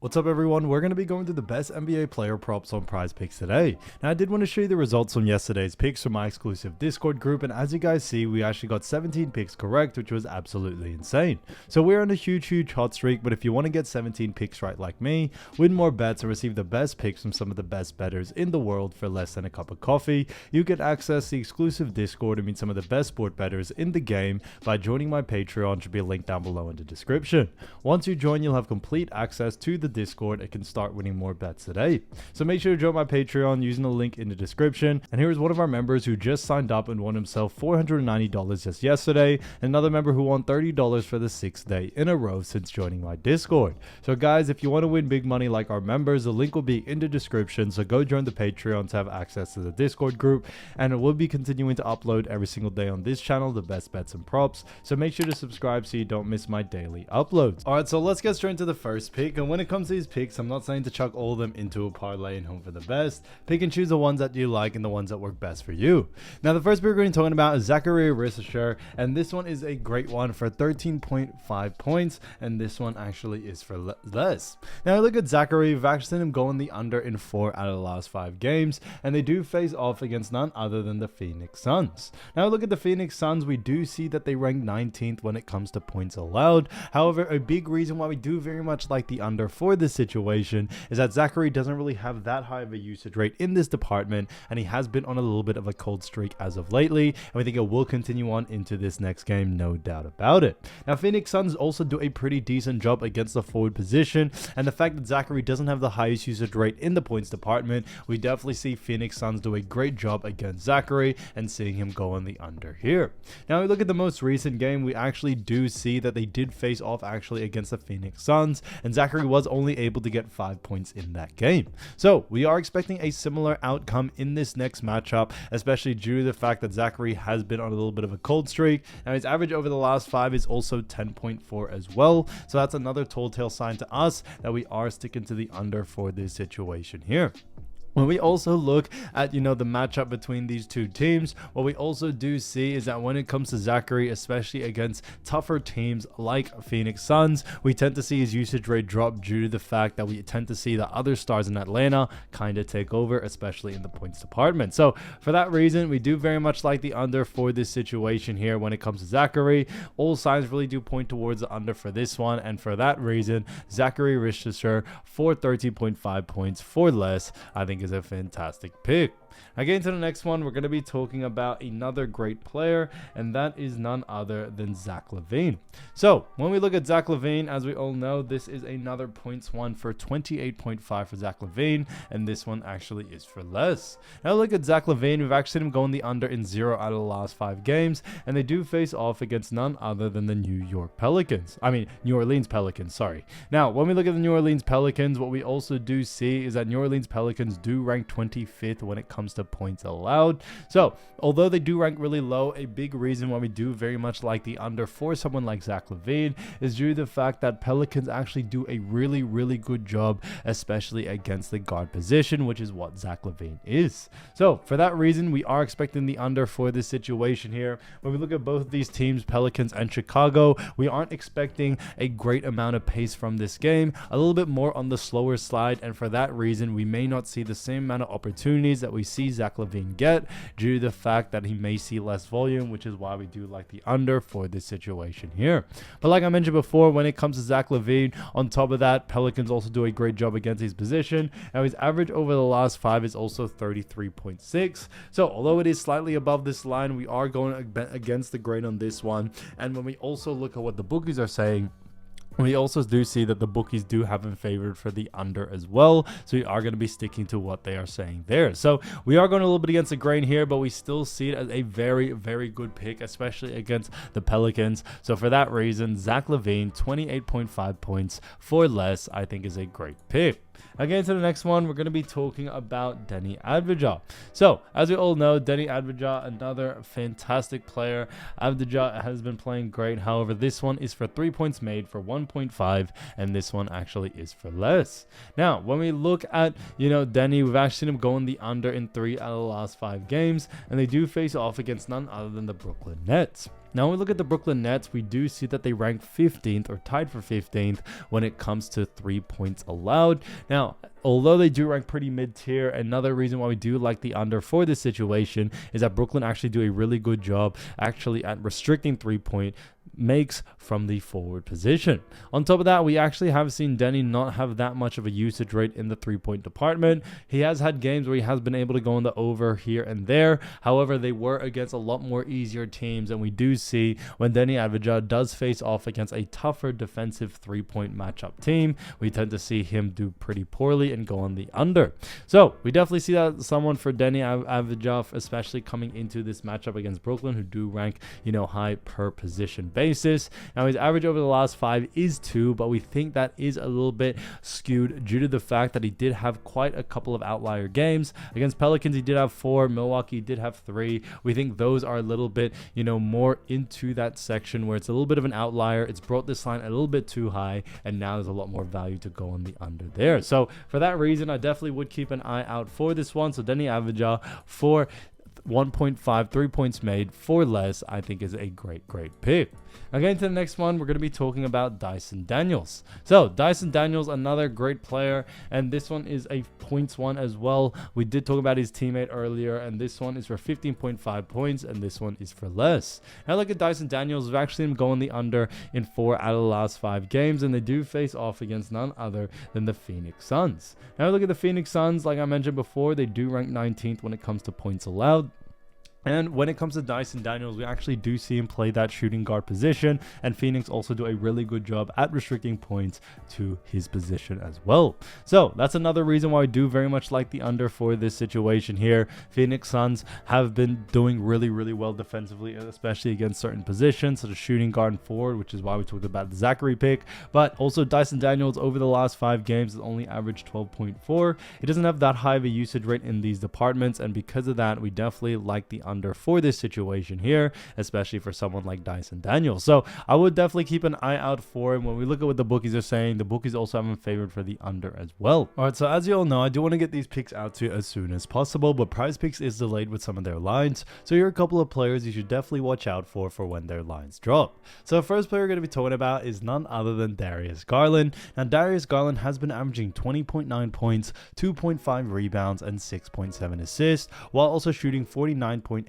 What's up everyone, we're going to be going through the best NBA player props on PrizePicks today. Now I did want to show you the results from yesterday's picks from my exclusive Discord group, and as you guys see, we actually got 17 picks correct, which was absolutely insane. So we're on a huge hot streak, but if you want to get 17 picks right like me, win more bets and receive the best picks from some of the best bettors in the world for less than a cup of coffee, you get access to the exclusive Discord and meet some of the best sport bettors in the game by joining my Patreon, which will be a link down below in the description. Once you join, you'll have complete access to the Discord and can start winning more bets today. So make sure to join my Patreon using the link in the description. And here's one of our members who just signed up and won himself $490 just yesterday. Another member who won $30 for the 6th day in a row since joining my Discord. So guys, if you want to win big money like our members, the link will be in the description. So go join the Patreon to have access to the Discord group. And it will be continuing to upload every single day on this channel, the best bets and props. So make sure to subscribe so you don't miss my daily uploads. Alright, so let's get straight into the first pick. And when it comes to these picks, I'm not saying to chuck all of them into a parlay and hope for the best. Pick and choose the ones that you like and the ones that work best for you. Now the first pick we're going to be talking about is Zachary Risacher, and this one is a great one for 13.5 points, and this one actually is for less. Now look at Zachary. We've actually seen him going the under in 4 out of the last 5 games, and they do face off against none other than the Phoenix Suns. Now look at the Phoenix Suns. We do see that they rank 19th when it comes to points allowed. However, a big reason why we do very much like the under for this situation is that Zachary doesn't really have that high of a usage rate in this department, and he has been on a little bit of a cold streak as of lately, and we think it will continue on into this next game, no doubt about it. Now Phoenix Suns also do a pretty decent job against the forward position, and the fact that Zachary doesn't have the highest usage rate in the points department, we definitely see Phoenix Suns do a great job against Zachary and seeing him go on the under here. Now we look at the most recent game, we actually do see that they did face off actually against the Phoenix Suns, and Zachary was only able to get 5 points in that game. So we are expecting a similar outcome in this next matchup, especially due to the fact that Zachary has been on a little bit of a cold streak. Now his average over the last 5 is also 10.4 as well. So that's another telltale sign to us that we are sticking to the under for this situation here. When we also look at, the matchup between these two teams, what we also do see is that when it comes to Zachary, especially against tougher teams like Phoenix Suns, we tend to see his usage rate drop due to the fact that we tend to see the other stars in Atlanta kind of take over, especially in the points department. So for that reason, we do very much like the under for this situation here when it comes to Zachary. All signs really do point towards the under for this one, and for that reason, Zachary Risacher for 13.5 points for less, I think is a fantastic pick. Again, to the next one, we're going to be talking about another great player, and that is none other than Zach LaVine. So when we look at Zach LaVine, as we all know, this is another points one for 28.5 for Zach LaVine, and this one actually is for less. Now look at Zach LaVine. We've actually seen him going the under in 0 out of the last 5 games, and they do face off against none other than the New Orleans Pelicans, sorry. Now when we look at the New Orleans Pelicans, what we also do see is that New Orleans Pelicans do rank 25th when it comes to points allowed. So although they do rank really low, a big reason why we do very much like the under for someone like Zach LaVine is due to the fact that Pelicans actually do a really good job, especially against the guard position, which is what Zach LaVine is. So for that reason, we are expecting the under for this situation here. When we look at both of these teams, Pelicans and Chicago, we aren't expecting a great amount of pace from this game, a little bit more on the slower side, and for that reason, we may not see the same amount of opportunities that we see Zach LaVine get due to the fact that he may see less volume, which is why we do like the under for this situation here. But like I mentioned before, when it comes to Zach LaVine, on top of that, Pelicans also do a great job against his position. Now his average over the last 5 is also 33.6. So although it is slightly above this line, we are going against the grain on this one. And when we also look at what the bookies are saying, we also do see that the bookies do have him favored for the under as well. So we are going to be sticking to what they are saying there. So we are going a little bit against the grain here, but we still see it as a very good pick, especially against the Pelicans. So for that reason, Zach LaVine, 28.5 points for less, I think is a great pick. Again, to the next one, we're going to be talking about Deni Avdija. So, as we all know, Deni Avdija, another fantastic player. Avdija has been playing great. However, this one is for 3 points made for 1.5, and this one actually is for less. Now, when we look at, Deni, we've actually seen him going the under in 3 out of the last 5 games, and they do face off against none other than the Brooklyn Nets. Now, when we look at the Brooklyn Nets, we do see that they rank 15th or tied for 15th when it comes to 3 points allowed. Now, although they do rank pretty mid-tier, another reason why we do like the under for this situation is that Brooklyn actually do a really good job actually at restricting 3-point makes from the forward position. On top of that, we actually have seen Deni not have that much of a usage rate in the 3-point department. He has had games where he has been able to go in the over here and there. However, they were against a lot more easier teams, and we do see when Deni Avdija does face off against a tougher defensive 3-point matchup team, we tend to see him do pretty poorly and go on the under. So we definitely see that someone for Deni Avdija, especially coming into this matchup against Brooklyn, who do rank, high per position basis. Now, his average over the last 5 is 2, but we think that is a little bit skewed due to the fact that he did have quite a couple of outlier games. Against Pelicans, he did have 4. Milwaukee did have 3. We think those are a little bit, more into that section where it's a little bit of an outlier. It's brought this line a little bit too high, and now there's a lot more value to go on the under there. So for that reason, I definitely would keep an eye out for this one. So Deni Avdija for 1.5, 3 points made for less, I think is a great pick. Now, getting to the next one, we're going to be talking about Dyson Daniels. So Dyson Daniels, another great player, and this one is a points one as well. We did talk about his teammate earlier, and this one is for 15.5 points, and this one is for less. Now look at Dyson Daniels. We've actually seen him going the under in 4 out of the last 5 games, and they do face off against none other than the Phoenix Suns. Now look at the Phoenix Suns. Like I mentioned before, they do rank 19th when it comes to points allowed. And when it comes to Dyson Daniels, we actually do see him play that shooting guard position, and Phoenix also do a really good job at restricting points to his position as well. So that's another reason why I do very much like the under for this situation here. Phoenix Suns have been doing really well defensively, especially against certain positions, such as shooting guard and forward, which is why we talked about the Zachary pick. But also Dyson Daniels over the last 5 games has only averaged 12.4. He doesn't have that high of a usage rate in these departments, and because of that, we definitely like the under for this situation here, especially for someone like Dyson Daniels. So I would definitely keep an eye out for him. When we look at what the bookies are saying, the bookies also have him favored for the under as well. All right, so as you all know, I do want to get these picks out to you as soon as possible, but PrizePicks is delayed with some of their lines, so here are a couple of players you should definitely watch out for when their lines drop. So the first player we're going to be talking about is none other than Darius Garland. Now Darius Garland has been averaging 20.9 points, 2.5 rebounds, and 6.7 assists, while also shooting 49.8%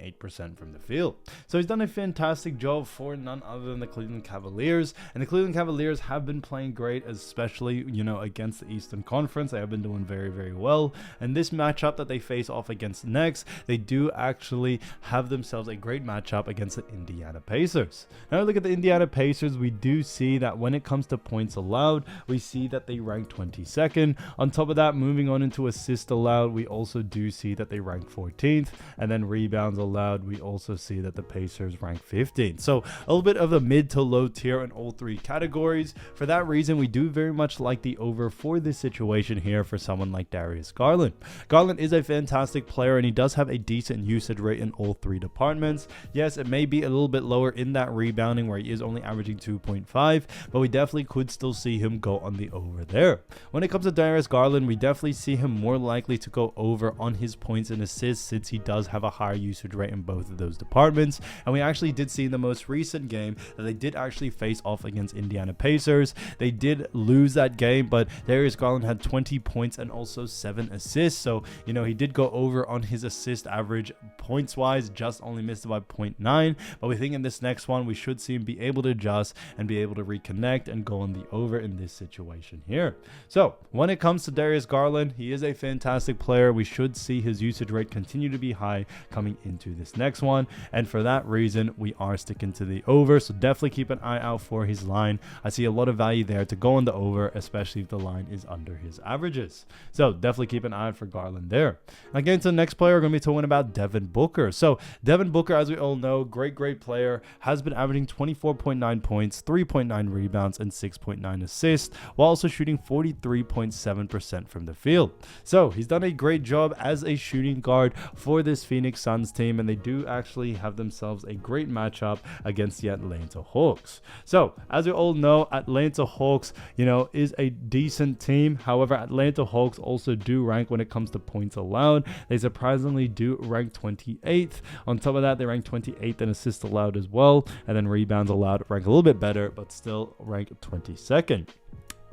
from the field. So he's done a fantastic job for none other than the Cleveland Cavaliers, and the Cleveland Cavaliers have been playing great, especially against the Eastern Conference. They have been doing very well, and this matchup that they face off against next, they do actually have themselves a great matchup against the Indiana Pacers. Now look at the Indiana Pacers. We do see that when it comes to points allowed, we see that they rank 22nd. On top of that, moving on into assists allowed, we also do see that they rank 14th, and then rebounds allowed, we also see that the Pacers rank 15th. So a little bit of a mid to low tier in all 3 categories. For that reason, we do very much like the over for this situation here for someone like Darius Garland. Garland is a fantastic player, and he does have a decent usage rate in all 3 departments. Yes, it may be a little bit lower in that rebounding where he is only averaging 2.5, but we definitely could still see him go on the over there. When it comes to Darius Garland, we definitely see him more likely to go over on his points and assists, since he does have a higher usage rate in both of those departments. And we actually did see in the most recent game that they did actually face off against Indiana Pacers. They did lose that game, but Darius Garland had 20 points and also 7 assists. So, he did go over on his assist average points wise, just only missed it by 0.9. But we think in this next one, we should see him be able to adjust and be able to reconnect and go on the over in this situation here. So when it comes to Darius Garland, he is a fantastic player. We should see his usage rate continue to be high coming into this next one, and for that reason we are sticking to the over. So definitely keep an eye out for his line. I see a lot of value there to go on the over, especially if the line is under his averages. So definitely keep an eye out for Garland there. Now getting to the next player, we're going to be talking about Devin Booker. So Devin Booker, as we all know, great player, has been averaging 24.9 points, 3.9 rebounds, and 6.9 assists, while also shooting 43.7% from the field. So he's done a great job as a shooting guard for this Phoenix Suns team. team, and they do actually have themselves a great matchup against the Atlanta Hawks. So as we all know, Atlanta Hawks, is a decent team. However, Atlanta Hawks also do rank when it comes to points allowed. They surprisingly do rank 28th. On top of that, they rank 28th in assists allowed as well, and then rebounds allowed rank a little bit better, but still rank 22nd.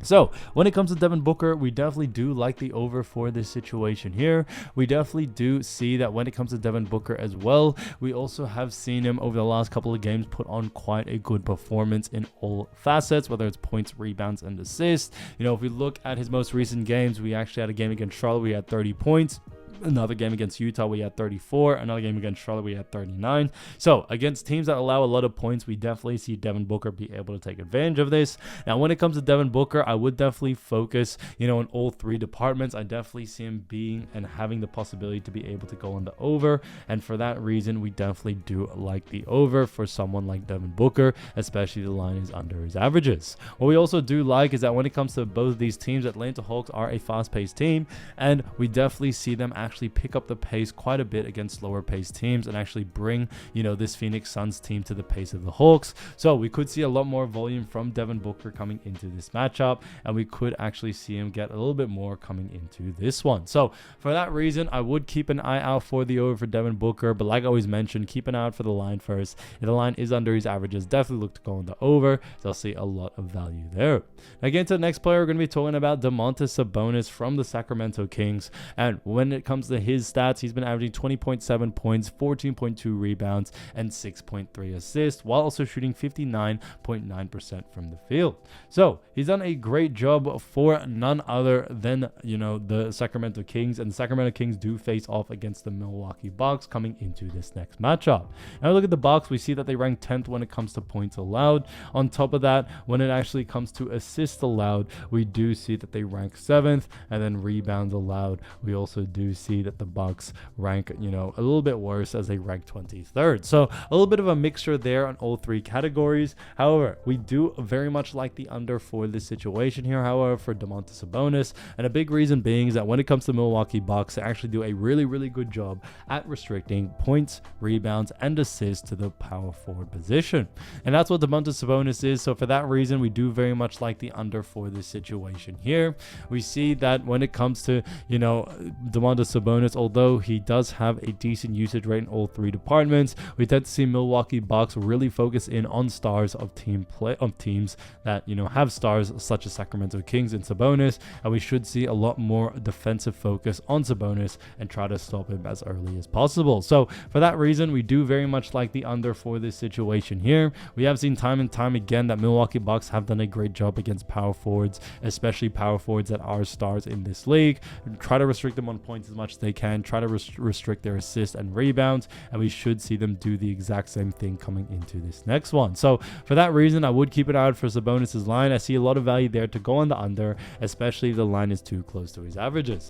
So when it comes to Devin Booker, we definitely do like the over for this situation here. We definitely do see that when it comes to Devin Booker as well, we also have seen him over the last couple of games put on quite a good performance in all facets, whether it's points, rebounds, and assists. If we look at his most recent games, we actually had a game against Charlotte, we had 30 points. Another game against Utah, we had 34. Another game against Charlotte, we had 39. So against teams that allow a lot of points, we definitely see Devin Booker be able to take advantage of this. Now, when it comes to Devin Booker, I would definitely focus, in all three departments. I definitely see him being and having the possibility to be able to go on the over. And for that reason, we definitely do like the over for someone like Devin Booker, especially the line is under his averages. What we also do like is that when it comes to both of these teams, Atlanta Hawks are a fast-paced team, and we definitely see them actually pick up the pace quite a bit against slower paced teams and actually bring this Phoenix Suns team to the pace of the Hawks. So we could see a lot more volume from Devin Booker coming into this matchup, and we could actually see him get a little bit more coming into this one. So for that reason, I would keep an eye out for the over for Devin Booker, but like I always mentioned, keep an eye out for the line first. If the line is under his averages, definitely look to go on the over. So I'll see a lot of value there. Now, again, to the next player, we're going to be talking about Domantas Sabonis from the Sacramento Kings. And when it comes to his stats, he's been averaging 20.7 points, 14.2 rebounds, and 6.3 assists, while also shooting 59.9% from the field. So he's done a great job for none other than, the Sacramento Kings, and the Sacramento Kings do face off against the Milwaukee Bucks coming into this next matchup. Now, look at the Bucks. We see that they rank 10th when it comes to points allowed. On top of that, when it actually comes to assists allowed, we do see that they rank 7th, and then rebounds allowed, we also do see that the Bucks rank, a little bit worse as they rank 23rd. So a little bit of a mixture there on all three categories. However, we do very much like the under for this situation here, however, for Domantas Sabonis. And a big reason being is that when it comes to Milwaukee Bucks, they actually do a really, really good job at restricting points, rebounds, and assists to the power forward position. And that's what Domantas Sabonis is. So for that reason, we do very much like the under for this situation here. We see that when it comes to, Domantas Sabonis, although he does have a decent usage rate in all three departments, we tend to see Milwaukee Bucks really focus in on stars of teams that have stars such as Sacramento Kings and Sabonis, and we should see a lot more defensive focus on Sabonis and try to stop him as early as possible. So for that reason, we do very much like the under for this situation here. We have seen time and time again that Milwaukee Bucks have done a great job against power forwards, especially power forwards that are stars in this league. Try to restrict them on points as much as they can, try to restrict their assists and rebounds, and we should see them do the exact same thing coming into this next one. So for that reason, I would keep an eye out for Sabonis' line. I see a lot of value there to go on the under, especially if the line is too close to his averages.